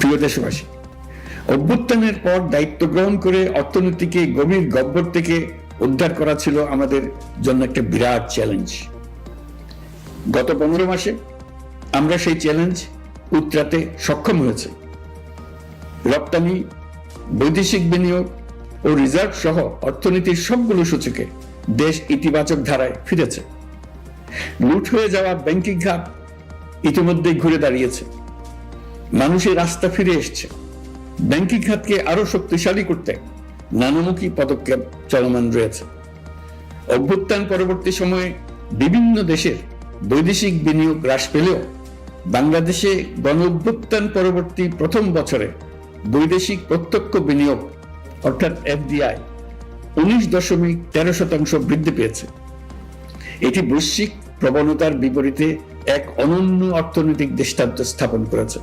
প্রিয় দেশবাসী, অভ্যুত্থানের পর দায়িত্ব গ্রহণ করে অর্থনীতিকে গভীর গহ্বর থেকে উদ্ধার করা ছিল আমাদের জন্য একটা বিরাট চ্যালেঞ্জ। গত 15 মাসে আমরা সেই চ্যালেঞ্জ উতরাতে সক্ষম হয়েছে। রপ্তানি, বৈদেশিক বিনিয়োগ ও রিজার্ভ সহ অর্থনীতির সবগুলো সূচকে দেশ ইতিবাচক ধারায় ফিরেছে। লুট হয়ে যাওয়া ব্যাংকিং খাত ইতিমধ্যেই ঘুরে দাঁড়িয়েছে, মানুষের আস্থা ফিরে এসছে। ব্যাংকিং খাতকে আরো শক্তিশালী করতে নানামুখী পদক্ষেপ চলমান রয়েছে। অভ্যুত্থান পরবর্তী সময়ে বিভিন্ন দেশের বৈদেশিক বিনিয়োগ হ্রাস পেলেও বাংলাদেশে গণ অভ্যুত্থান পরবর্তী প্রথম বছরে বৈদেশিক প্রত্যক্ষ বিনিয়োগ অর্থাৎ এফডিআই 19.13% বৃদ্ধি পেয়েছে। এটি বৈশ্বিক প্রবণতার বিপরীতে এক অনন্য অর্থনৈতিক দৃষ্টান্ত স্থাপন করেছে।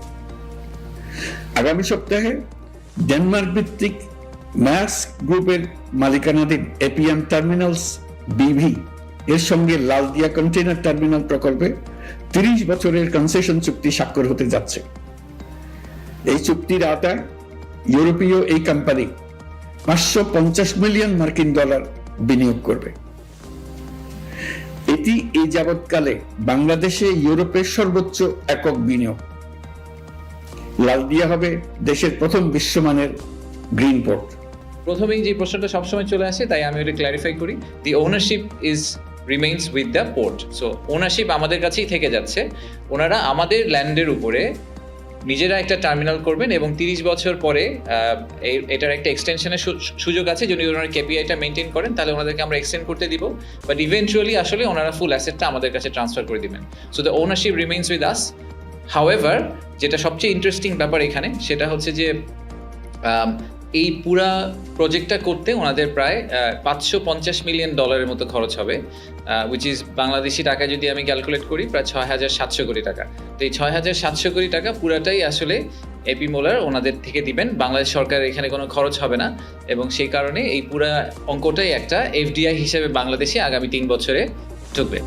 আগামী সপ্তাহে ডেনমার্ক ভিত্তিক মায়ার্স গ্রুপের মালিকানাধীন এপিএম টার্মিনালস বিভি এর সঙ্গে লালদিয়া কন্টেইনার টার্মিনাল প্রকল্পে 30 বছরের কনসেশন চুক্তি স্বাক্ষর হতে যাচ্ছে। এই চুক্তির আওতায় ইউরোপীয় এই কোম্পানি $550 মিলিয়ন বিনিয়োগ করবে। এটি এই যাবৎকালে বাংলাদেশে ইউরোপের সর্বোচ্চ একক বিনিয়োগ। লালদিয়া হবে দেশের প্রথম বিশ্বমানের গ্রিন পোর্ট। প্রথমেই যে প্রশ্নটা সবসময় চলে আসে, তাই আমি এটা ক্ল্যারিফাই করি। The ownership remains with the port. So ownership আমাদের কাছেই থেকে যাচ্ছে। ওনারা আমাদের ল্যান্ডের উপরে নিজেরা একটা টার্মিনাল করবেন এবং 30 বছর পরে এটার একটা এক্সটেনশনের সুযোগ আছে। যদি ওনারা কেপিআইটা মেনটেন করেন তাহলে ওনাদেরকে আমরা এক্সটেন্ড করতে দিব, বাট ইভেন্চুয়ালি আসলে ওনারা ফুল অ্যাসেটটা আমাদের কাছে ট্রান্সফার করে দিবেন। So the ownership remains with us. However, যেটা সবচেয়ে ইন্টারেস্টিং ব্যাপার এখানে সেটা হচ্ছে যে এই পুরা প্রজেক্টটা করতে ওনাদের প্রায় $550 মিলিয়ন মতো খরচ হবে, উইচ ইজ বাংলাদেশি টাকা যদি আমি ক্যালকুলেট করি প্রায় 6,700 কোটি টাকা। তো এই 6,700 কোটি টাকা পুরাটাই আসলে এপি মোলার ওনাদের থেকে দিবেন। বাংলাদেশ সরকার এখানে কোনো খরচ হবে না, এবং সেই কারণে এই পুরা অঙ্কটাই একটা এফডিআই হিসেবে বাংলাদেশে আগামী 3 বছরে ঢুকবে।